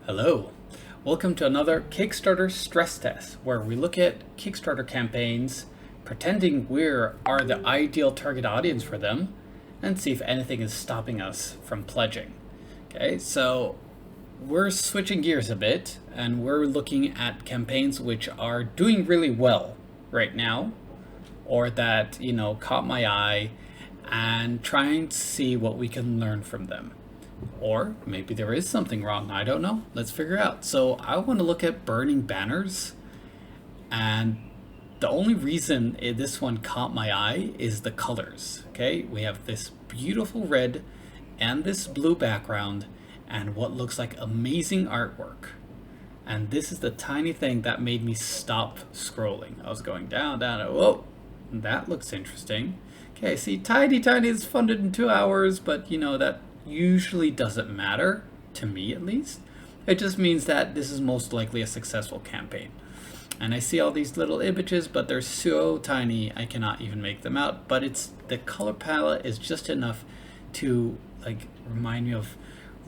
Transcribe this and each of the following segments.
Hello, welcome to another Kickstarter stress test where we look at Kickstarter campaigns pretending we are the ideal target audience for them and see if anything is stopping us from pledging. Okay, so we're switching gears a bit and we're looking at campaigns which are doing really well right now or that, caught my eye and trying to see what we can learn from them. Or maybe there is something wrong. I don't know. Let's figure out. So I want to look at burning banners. And the only reason this one caught my eye is the colors. Okay, we have this beautiful red and this blue background and what looks like amazing artwork. And this is the tiny thing that made me stop scrolling. I was going down, and whoa, that looks interesting. Okay, see, tiny is funded in 2 hours, but that usually doesn't matter, to me at least. It just means that this is most likely a successful campaign. And I see all these little images, but they're so tiny I cannot even make them out. But the color palette is just enough to remind me of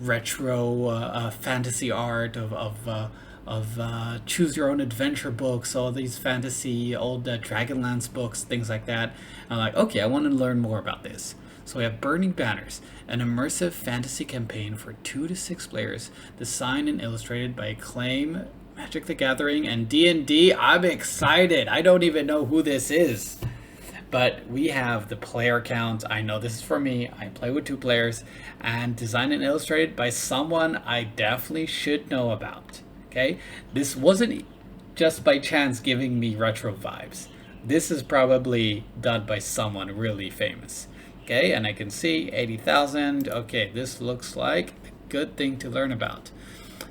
retro fantasy art, of choose your own adventure books, all these fantasy old Dragonlance books, things like that. I'm like, okay, I want to learn more about this. So we have Burning Banners, an immersive fantasy campaign for 2 to 6 players, designed and illustrated by Acclaim, Magic the Gathering, and D&D. I'm excited. I don't even know who this is. But we have the player count. I know this is for me. I play with 2 players, and designed and illustrated by someone I definitely should know about. Okay? This wasn't just by chance giving me retro vibes. This is probably done by someone really famous. Okay, and I can see 80,000. Okay, this looks like a good thing to learn about.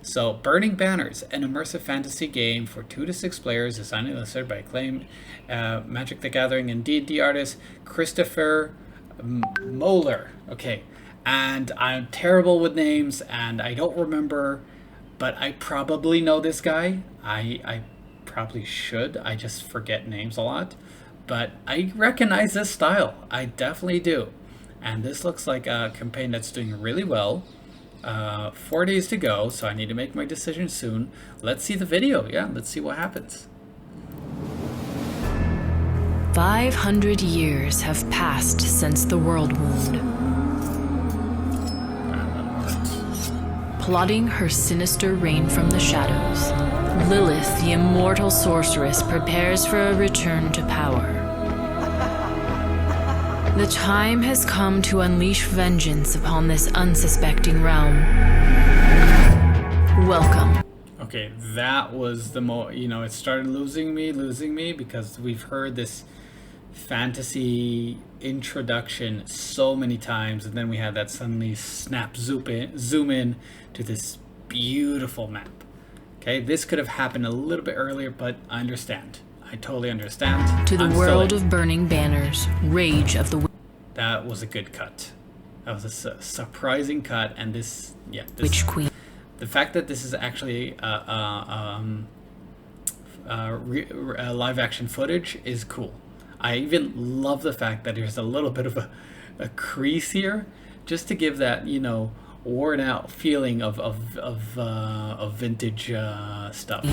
So, Burning Banners, an immersive fantasy game for 2 to 6 players, designed and illustrated by Acclaim, Magic the Gathering, and D&D artist Christopher Moeller. Okay, and I'm terrible with names, and I don't remember, but I probably know this guy. I probably should. I just forget names a lot. But I recognize this style. I definitely do. And this looks like a campaign that's doing really well. 4 days to go, so I need to make my decision soon. Let's see the video. Yeah, let's see what happens. 500 years have passed since the World Wound. Plotting her sinister reign from the shadows, Lilith, the immortal sorceress, prepares for a return to power. The time has come to unleash vengeance upon this unsuspecting realm. Welcome. Okay, that was the it started losing me because we've heard this fantasy introduction so many times, and then we had that suddenly zoom in to this beautiful map. Okay, this could have happened a little bit earlier, but I understand. I totally understand. To the world of Burning Banners, Rage of the That was a good cut. That was a surprising cut, and this Witch Queen. The fact that this is actually live action footage is cool. I even love the fact that there's a little bit of a crease here, just to give that worn out feeling of vintage stuff.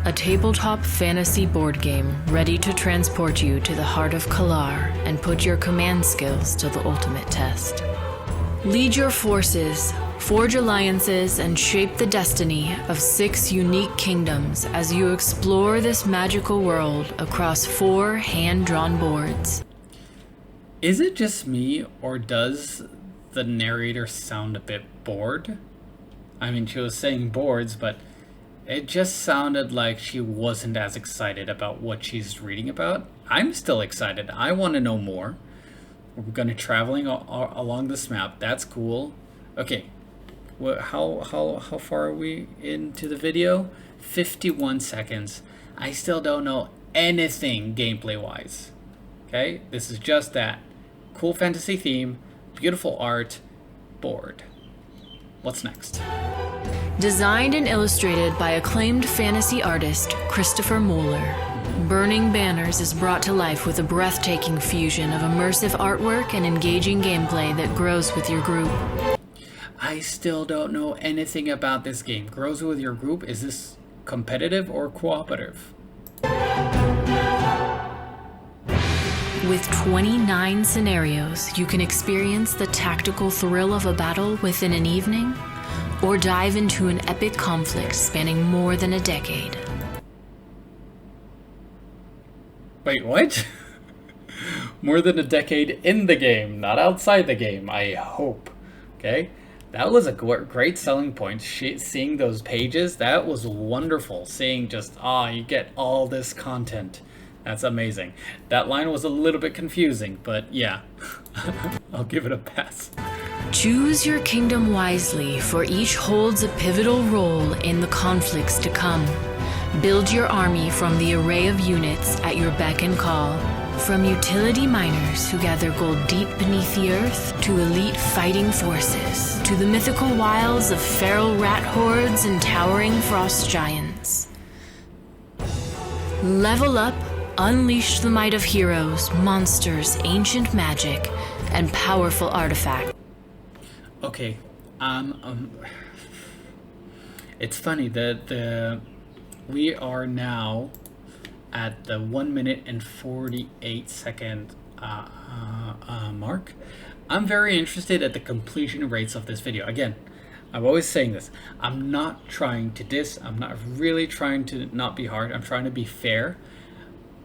A tabletop fantasy board game ready to transport you to the heart of Kalar and put your command skills to the ultimate test. Lead your forces, forge alliances, and shape the destiny of 6 unique kingdoms as you explore this magical world across 4 hand-drawn boards. Is it just me, or does the narrator sound a bit bored? I mean, she was saying boards, but it just sounded like she wasn't as excited about what she's reading about. I'm still excited. I want to know more. We're going to be traveling along this map. That's cool. Okay. How far are we into the video? 51 seconds. I still don't know anything gameplay-wise. Okay? This is just that. Cool fantasy theme, beautiful art, board. What's next? Designed and illustrated by acclaimed fantasy artist Christopher Moeller, Burning Banners is brought to life with a breathtaking fusion of immersive artwork and engaging gameplay that grows with your group. I I still don't know anything about this game. Grows with your group. Is this competitive or cooperative? With 29 scenarios, you can experience the tactical thrill of a battle within an evening, or dive into an epic conflict spanning more than a decade. Wait, what? More than a decade in the game, not outside the game, I hope. Okay? That was a great selling point. Seeing those pages, that was wonderful. Seeing just, you get all this content. That's amazing. That line was a little bit confusing, but yeah, I'll give it a pass. Choose your kingdom wisely, for each holds a pivotal role in the conflicts to come. Build your army from the array of units at your beck and call. From utility miners who gather gold deep beneath the earth, to elite fighting forces, to the mythical wilds of feral rat hordes and towering frost giants. Level up, unleash the might of heroes, monsters, ancient magic, and powerful artifacts. Okay, it's funny that we are now at the 1 minute and 48 second mark. I'm very interested at the completion rates of this video. Again, I'm always saying this. I'm not trying to diss. I'm not really trying to not be hard. I'm trying to be fair.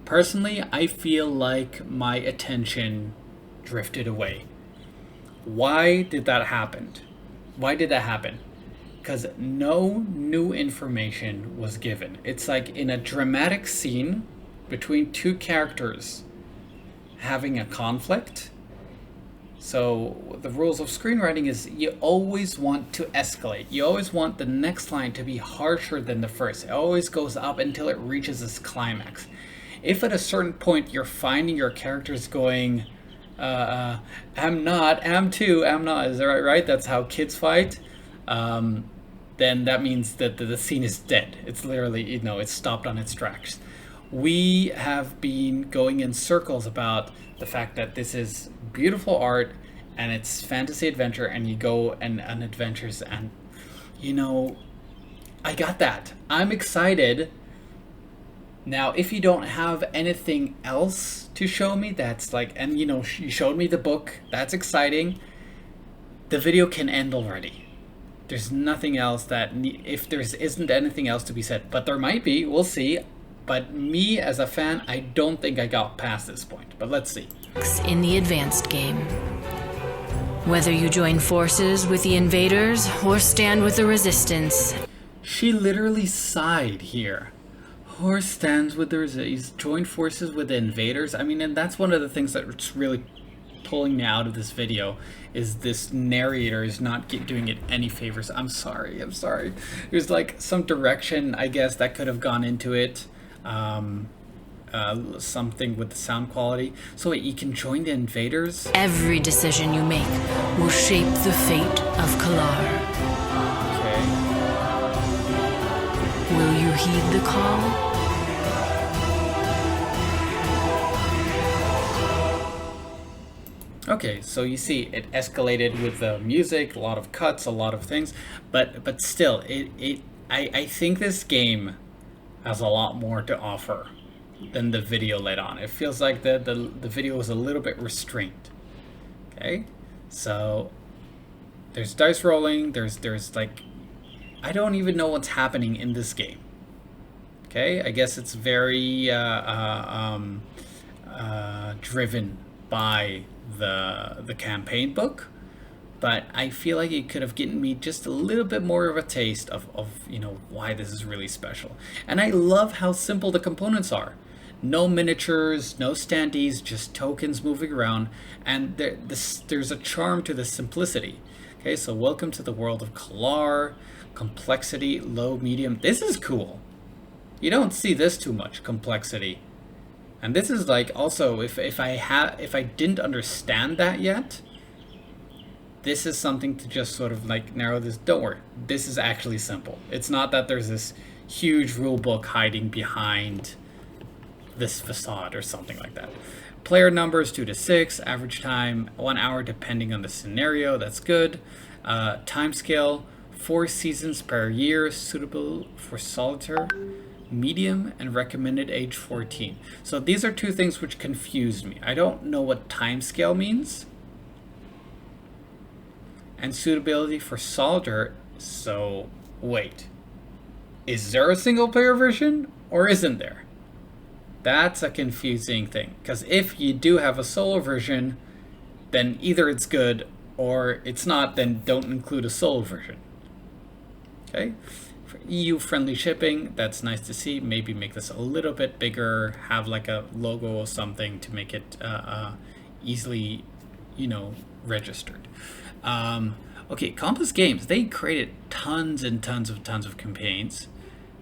Personally, I feel like my attention drifted away. Why did that happen? Why did that happen? Because no new information was given. It's like in a dramatic scene between two characters having a conflict. So the rules of screenwriting is you always want to escalate. You always want the next line to be harsher than the first. It always goes up until it reaches its climax. If at a certain point you're finding your characters going, I'm not, am too, am not, is that right? That's how kids fight. Then that means that the scene is dead. It's literally, it's stopped on its tracks. We have been going in circles about the fact that this is beautiful art and it's fantasy adventure, and you go and adventures, and I got that. I'm excited. Now, if you don't have anything else to show me, that's like, and you showed me the book, that's exciting. The video can end already. There's nothing else if there isn't anything else to be said, but there might be, we'll see. But me as a fan, I don't think I got past this point, but let's see. In the advanced game. Whether you join forces with the invaders or stand with the resistance. She literally sighed here. Or stands with he's joined forces with the invaders. I mean, and that's one of the things that's really pulling me out of this video, is this narrator is not doing it any favors. I'm sorry. There's like some direction, I guess, that could have gone into it. Something with the sound quality. So wait, you can join the invaders? Every decision you make will shape the fate of Kalar. Okay. Will you heed the call? Okay, so you see it escalated with the music, a lot of cuts, a lot of things, but still, I think this game has a lot more to offer than the video let on. It feels like the video was a little bit restrained. Okay, so there's dice rolling, there's like, I don't even know what's happening in this game. Okay, I guess it's very driven by the campaign book, but I feel like it could have given me just a little bit more of a taste of why this is really special. And I love how simple the components are. No miniatures, no standees, just tokens moving around, and there's a charm to the simplicity. Okay, so welcome to the world of Kalar. Complexity, low, medium. This is cool. You don't see this too much, complexity. And this is like, also, if I didn't understand that yet, this is something to just sort of like narrow this. Don't worry, this is actually simple. It's not that there's this huge rule book hiding behind this facade or something like that. Player numbers 2 to 6, average time 1 hour depending on the scenario. That's good. Timescale, 4 seasons per year, suitable for solitaire, medium, and recommended age 14. So these are two things which confused me. I don't know what timescale means. And suitability for solitaire. So wait, is there a single player version or isn't there? That's a confusing thing, because if you do have a solo version, then either it's good or it's not, then don't include a solo version. Okay, for EU friendly shipping, that's nice to see. Maybe make this a little bit bigger, have like a logo or something to make it easily, registered. Okay, Compass Games, they created tons and tons of campaigns.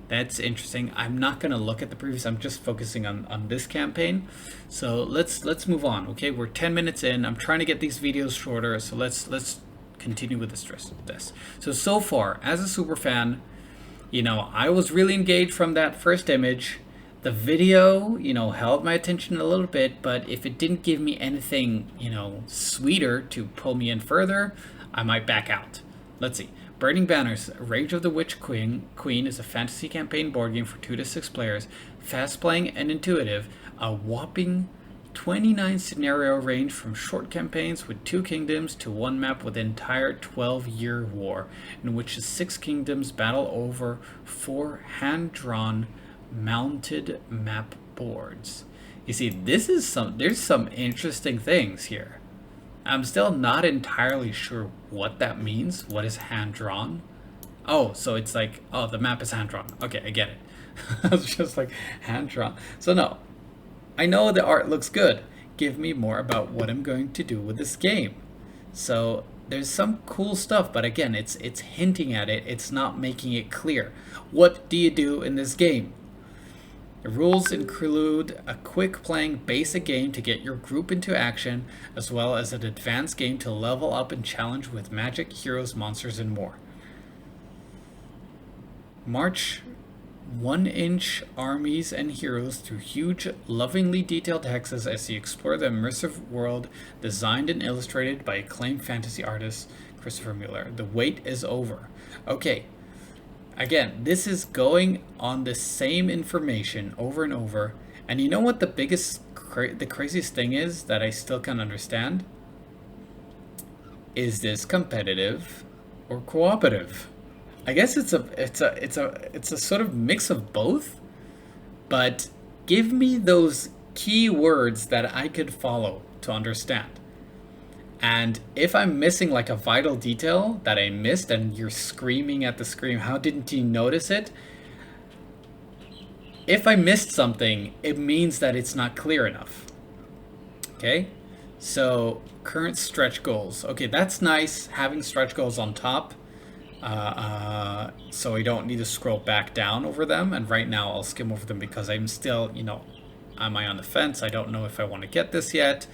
That's interesting. I'm not going to look at the previous. I'm just focusing on this campaign. So let's move on. Okay, we're 10 minutes in. I'm trying to get these videos shorter. So let's continue with the stress test. So far, as a super fan, I was really engaged from that first image. The video, held my attention a little bit, but if it didn't give me anything, sweeter to pull me in further, I might back out. Let's see. Burning Banners, Rage of the Witch Queen is a fantasy campaign board game for 2 to 6 players, fast playing and intuitive, a whopping 29 scenario range from short campaigns with 2 kingdoms to 1 map with an entire 12-year war, in which the 6 kingdoms battle over 4 hand-drawn mounted map boards. You see, there's some interesting things here. I'm still not entirely sure what that means. What is hand-drawn? Oh, so it's like, oh, the map is hand-drawn. Okay, I get it. It's just like hand-drawn. So no, I know the art looks good. Give me more about what I'm going to do with this game. So there's some cool stuff, but again, it's hinting at it. It's not making it clear. What do you do in this game? The rules include a quick playing basic game to get your group into action, as well as an advanced game to level up and challenge with magic, heroes, monsters, and more. March 1-inch armies and heroes through huge, lovingly detailed hexes as you explore the immersive world designed and illustrated by acclaimed fantasy artist Christopher Miller. The wait is over. Okay. Again, this is going on the same information over and over. And you know what the biggest, the craziest thing is that I still can't understand? Is this competitive or cooperative? I guess it's a sort of mix of both. But give me those key words that I could follow to understand. And if I'm missing like a vital detail that I missed and you're screaming at the screen, how didn't you notice it? If I missed something, it means that it's not clear enough. Okay, so current stretch goals. Okay, that's nice, having stretch goals on top. So I don't need to scroll back down over them. And right now I'll skim over them because I'm still, am I on the fence? I don't know if I want to get this yet.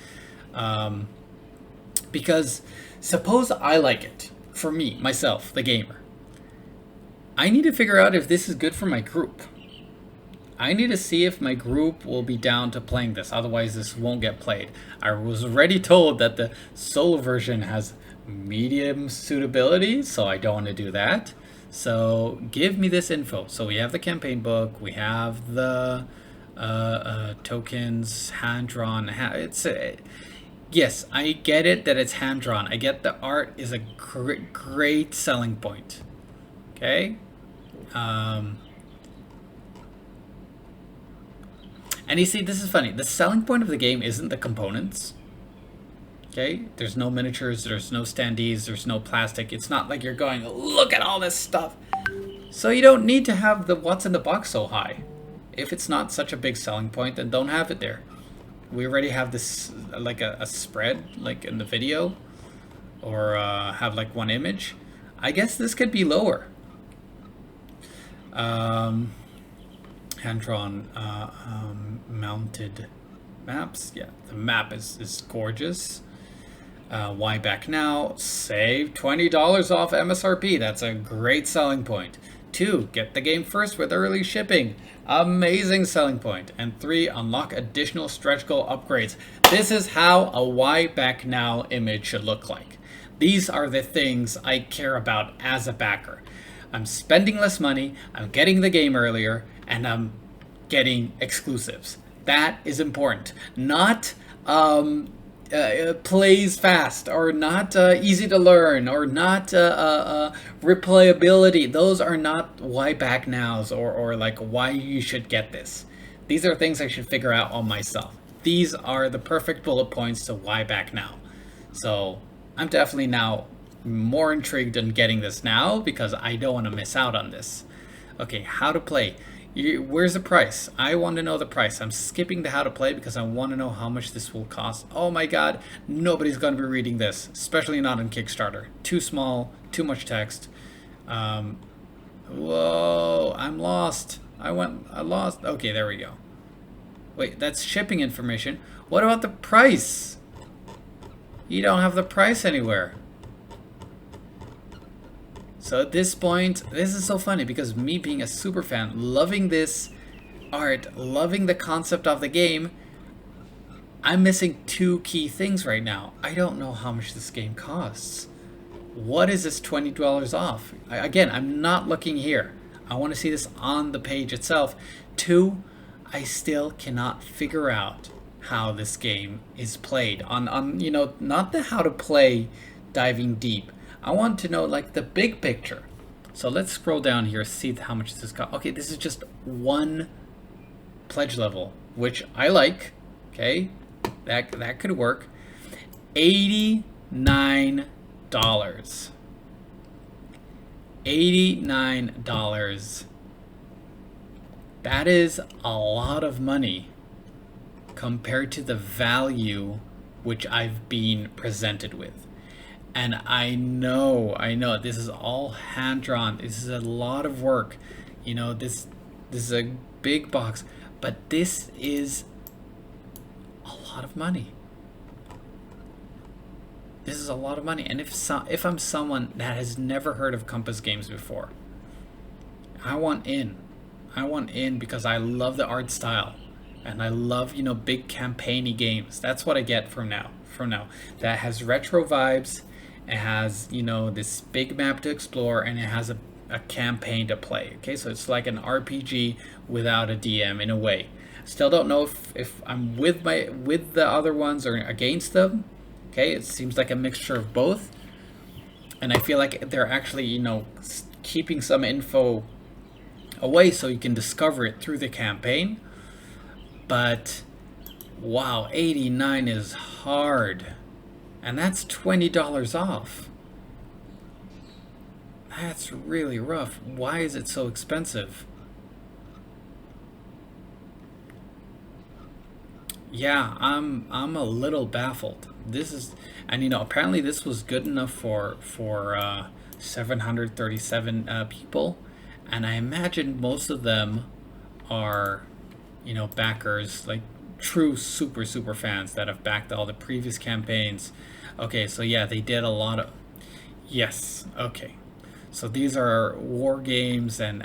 Because suppose I like it, for me, myself, the gamer. I need to figure out if this is good for my group. I need to see if my group will be down to playing this, otherwise this won't get played. I was already told that the solo version has medium suitability, so I don't want to do that. So give me this info. So we have the campaign book, we have the tokens, hand-drawn, yes, I get it that it's hand-drawn. I get the art is a great selling point. Okay? And you see, this is funny. The selling point of the game isn't the components. Okay? There's no miniatures, there's no standees, there's no plastic. It's not like you're going, look at all this stuff. So you don't need to have the what's in the box so high. If it's not such a big selling point, then don't have it there. We already have this like a spread like in the video, or have like one image. I guess this could be lower. Hand-drawn mounted maps. Yeah, the map is gorgeous. Why back now? Save $20 off MSRP. That's a great selling point. 2, get the game first with early shipping. Amazing selling point. And 3, unlock additional stretch goal upgrades. This is how a why back now image should look like. These are the things I care about as a backer. I'm spending less money, I'm getting the game earlier, and I'm getting exclusives. That is important. Not plays fast, or not easy to learn, or not replayability. Those are not why back nows, or like why you should get this. These are things I should figure out on myself. These are the perfect bullet points to why back now. So I'm definitely now more intrigued in getting this now because I don't want to miss out on this. Okay, how to play. Where's the price? I want to know the price. I'm skipping the how to play because I want to know how much this will cost. Oh my god, nobody's going to be reading this, especially not on Kickstarter. Too small, too much text. Whoa, I'm lost. I lost. Okay, there we go. Wait, that's shipping information. What about the price? You don't have the price anywhere. So at this point, this is so funny because me being a super fan, loving this art, loving the concept of the game, I'm missing two key things right now. I don't know how much this game costs. What is this $20 off? Again, I'm not looking here. I want to see this on the page itself. Two, I still cannot figure out how this game is played on you know, not the how to play diving deep. I want to know like the big picture. So let's scroll down here, see how much this cost. Okay, this is just one pledge level, which I like. Okay, that could work. $89. $89. That is a lot of money compared to the value which I've been presented with. And I know this is all hand drawn. This is a lot of work. You know, this is a big box, but this is a lot of money. This is a lot of money. And if I'm someone that has never heard of Compass Games before, I want in. I want in because I love the art style. And I love, you know, big campaigny games. That's what I get from now. That has retro vibes. It has, you know, this big map to explore, and it has a campaign to play. Okay, so it's like an RPG without a DM in a way. Still don't know if I'm with the other ones or against them. Okay, it seems like a mixture of both. And I feel like they're actually, you know, keeping some info away so you can discover it through the campaign. But wow, 89 is hard. And that's $20 off. That's really rough. Why is it so expensive? Yeah, I'm a little baffled. This is, and you know, apparently this was good enough for 737 people, and I imagine most of them are, you know, backers, like true super fans that have backed all the previous campaigns. Okay, so yeah, they did a lot of... Yes, okay. So these are war games and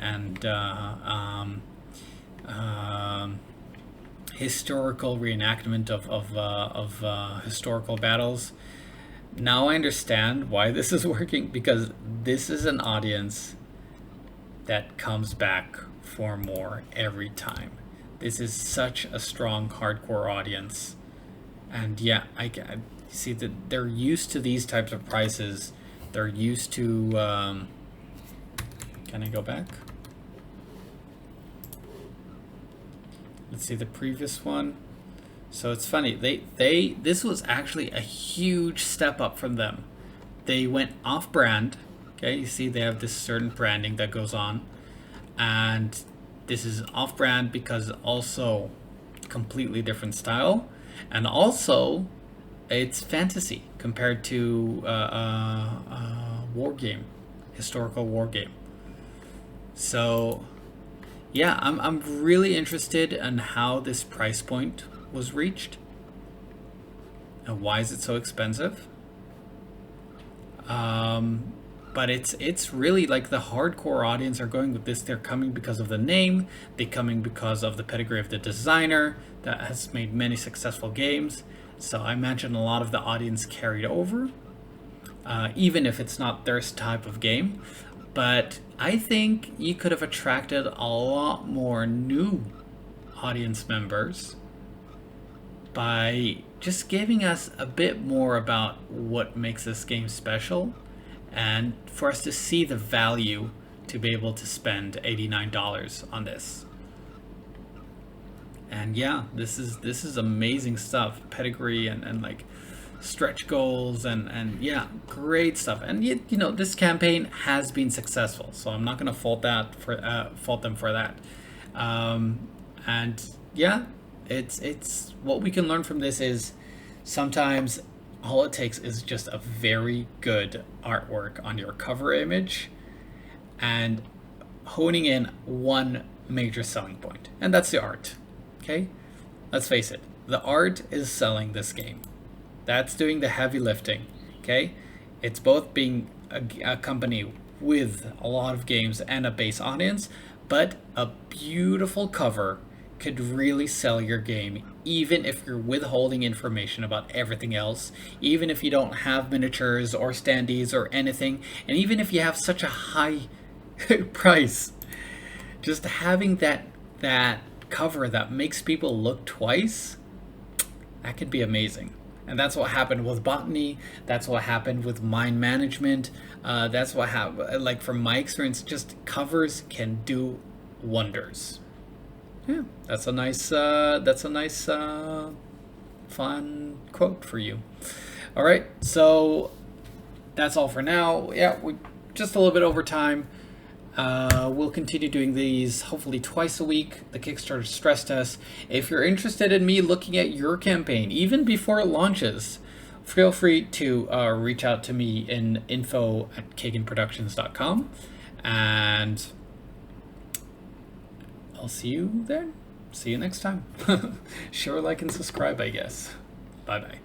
historical reenactment of historical battles. Now I understand why this is working, because this is an audience that comes back for more every time. This is such a strong hardcore audience. And yeah, I see that they're used to these types of prices. They're used to can I go back? Let's see the previous one. So it's funny, this was actually a huge step up from them. They went off brand. Okay, you see they have this certain branding that goes on, and this is off brand because also completely different style, and also it's fantasy compared to war game, historical war game. So yeah, I'm really interested in how this price point was reached and why is it so expensive. But it's really like the hardcore audience are going with this. They're coming because of the name. They're coming because of the pedigree of the designer that has made many successful games. So I imagine a lot of the audience carried over. even if it's not their type of game. But I think you could have attracted a lot more new audience members by just giving us a bit more about what makes this game special, and for us to see the value to be able to spend $89 on this. And yeah, this is amazing stuff. Pedigree and like stretch goals and yeah, great stuff. And you know, this campaign has been successful, so I'm not going to fault them for that. And yeah, it's what we can learn from this is sometimes all it takes is just a very good artwork on your cover image and honing in one major selling point, and that's the art. Okay, let's face it, the art is selling this game. That's doing the heavy lifting. Okay, it's both being a company with a lot of games and a base audience, but a beautiful cover could really sell your game, even if you're withholding information about everything else, even if you don't have miniatures or standees or anything, and even if you have such a high price, just having that cover that makes people look twice, that could be amazing. And that's what happened with Botany. That's what happened with Mind Management. That's what happened, like from my experience, just covers can do wonders. Yeah, that's a nice fun quote for you. All right, so that's all for now. Yeah, we just a little bit over time. We'll continue doing these hopefully twice a week, the Kickstarter stress test. If you're interested in me looking at your campaign, even before it launches, feel free to reach out to me in info@kaganproductions.com, and I'll see you there. See you next time. Share, like, and subscribe, I guess. Bye-bye.